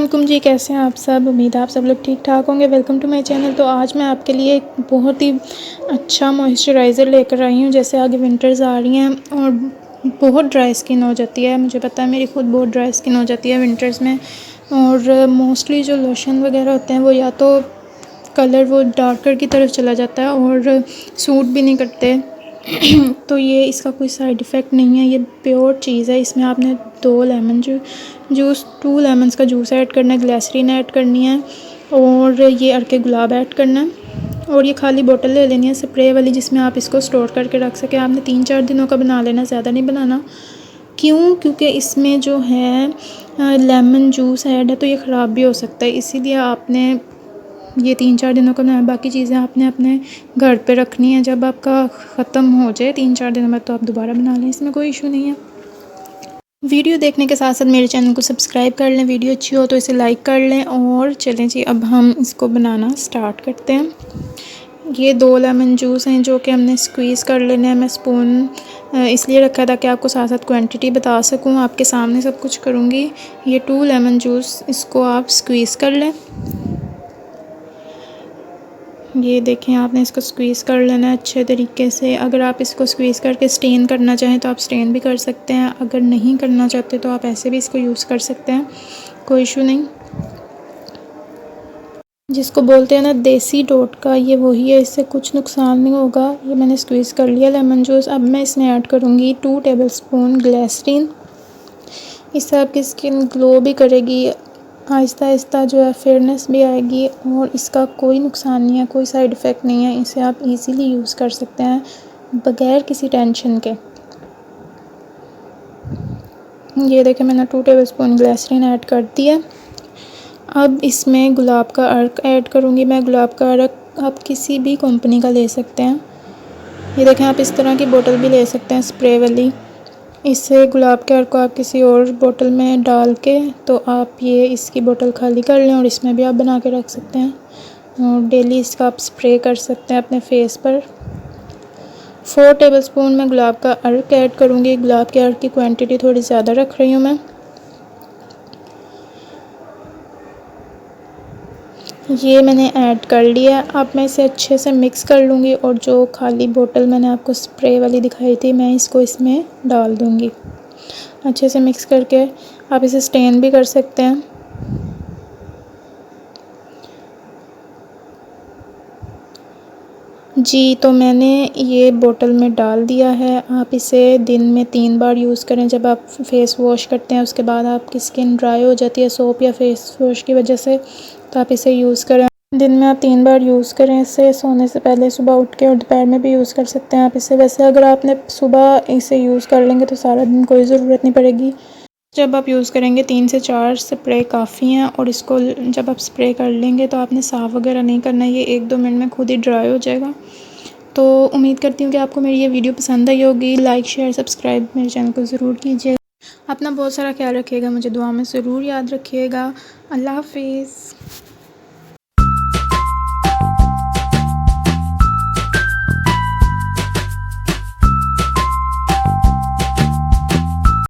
अस्सलामुअलैकुम जी, कैसे हैं आप सब। उम्मीद है आप सब लोग ठीक ठाक होंगे। Welcome to my channel. तो आज मैं आपके लिए एक बहुत ही अच्छा मॉइस्चराइज़र लेकर आई हूँ। जैसे आगे विंटर्स आ रही हैं और बहुत ड्राई स्किन हो जाती है, मुझे पता है मेरी खुद बहुत ड्राई स्किन हो जाती है विंटर्स में। और मोस्टली जो लोशन वगैरह होते हैं वो या तो कलर वो डार्कर की तरफ चला जाता है और सूट भी नहीं करते। तो ये इसका कोई साइड इफ़ेक्ट नहीं है, ये प्योर चीज़ है। इसमें आपने 2 लेमन जूस 2 लेमन्स का जूस ऐड करना है, ग्लिसरीन ऐड करनी है और ये अर्के गुलाब ऐड करना है। और ये खाली बोतल ले लेनी है स्प्रे वाली, जिसमें आप इसको स्टोर करके रख सकें। आपने 3-4 दिनों का बना लेना, ज़्यादा नहीं बनाना। क्यों? क्योंकि इसमें जो है लेमन जूस ऐड है तो ये ख़राब भी हो सकता है, इसीलिए आपने ये 3-4 दिनों का बनाया। बाकी चीज़ें आपने अपने घर पे रखनी है। जब आपका ख़त्म हो जाए 3-4 दिनों में तो आप दोबारा बना लें, इसमें कोई इशू नहीं है। वीडियो देखने के साथ साथ मेरे चैनल को सब्सक्राइब कर लें, वीडियो अच्छी हो तो इसे लाइक कर लें। और चलें जी, अब हम इसको बनाना स्टार्ट करते हैं। ये 2 लेमन जूस हैं जो कि हमने स्क्वीज़ कर लेने हैं। मैं स्पून इसलिए रखा था कि आपको साथ साथ क्वांटिटी बता सकूं, आपके सामने सब कुछ करूंगी। ये 2 लेमन जूस, इसको आप स्क्वीज़ कर लें। ये देखें, आपने इसको स्क्वीज़ कर लेना है अच्छे तरीके से। अगर आप इसको स्क्वीज़ करके स्टेन करना चाहें तो आप स्टेन भी कर सकते हैं, अगर नहीं करना चाहते तो आप ऐसे भी इसको यूज़ कर सकते हैं, कोई इशू नहीं। जिसको बोलते हैं ना देसी टोटका, ये वही है, इससे कुछ नुकसान नहीं होगा। ये मैंने स्क्वीज़ कर लिया लेमन जूस। अब मैं इसमें ऐड करूँगी 2 टेबलस्पून ग्लिसरीन। इससे आपकी स्किन ग्लो भी करेगी, आहिस्ता आहिस्ता जो है फेयरनेस भी आएगी। और इसका कोई नुकसान नहीं है, कोई साइड इफ़ेक्ट नहीं है। इसे आप इजीली यूज़ कर सकते हैं बग़ैर किसी टेंशन के। ये देखें, मैंने 2 टेबलस्पून ग्लिसरीन ऐड कर दिया। अब इसमें गुलाब का अर्क ऐड करूँगी मैं। गुलाब का अर्क आप किसी भी कंपनी का ले सकते हैं। ये देखें, आप इस तरह की बोतल भी ले सकते हैं, स्प्रे वाली। इससे गुलाब के अर्क को आप किसी और बोतल में डाल के तो आप ये इसकी बोतल खाली कर लें और इसमें भी आप बना के रख सकते हैं और डेली इसका आप स्प्रे कर सकते हैं अपने फेस पर। 4 टेबलस्पून मैं गुलाब का अर्क ऐड करूँगी। गुलाब के अर्क की क्वांटिटी थोड़ी ज़्यादा रख रही हूँ मैं। ये मैंने ऐड कर लिया। अब मैं इसे अच्छे से मिक्स कर लूँगी और जो खाली बोतल मैंने आपको स्प्रे वाली दिखाई थी मैं इसको इसमें डाल दूँगी। अच्छे से मिक्स करके आप इसे स्टेन भी कर सकते हैं। जी, तो मैंने ये बोतल में डाल दिया है। आप इसे दिन में 3 बार यूज़ करें। जब आप फेस वॉश करते हैं उसके बाद आपकी स्किन ड्राई हो जाती है सोप या फेस वॉश की वजह से, तो आप इसे यूज़ करें। दिन में आप 3 बार यूज़ करें इसे, सोने से पहले, सुबह उठ के और दोपहर में भी यूज़ कर सकते हैं आप इसे। वैसे अगर आपने सुबह इसे यूज़ कर लेंगे तो सारा दिन कोई ज़रूरत नहीं पड़ेगी। जब आप यूज़ करेंगे 3 से 4 स्प्रे काफ़ी हैं। और इसको जब आप स्प्रे कर लेंगे तो आपने साफ़ वगैरह नहीं करना है, ये 1-2 मिनट में खुद ही ड्राई हो जाएगा। तो उम्मीद करती हूँ कि आपको मेरी ये वीडियो पसंद आई होगी। लाइक शेयर सब्सक्राइब मेरे चैनल को ज़रूर कीजिए। अपना बहुत सारा ख्याल रखिएगा, मुझे दुआ में ज़रूर याद रखिएगा। अल्लाह हाफ़िज़।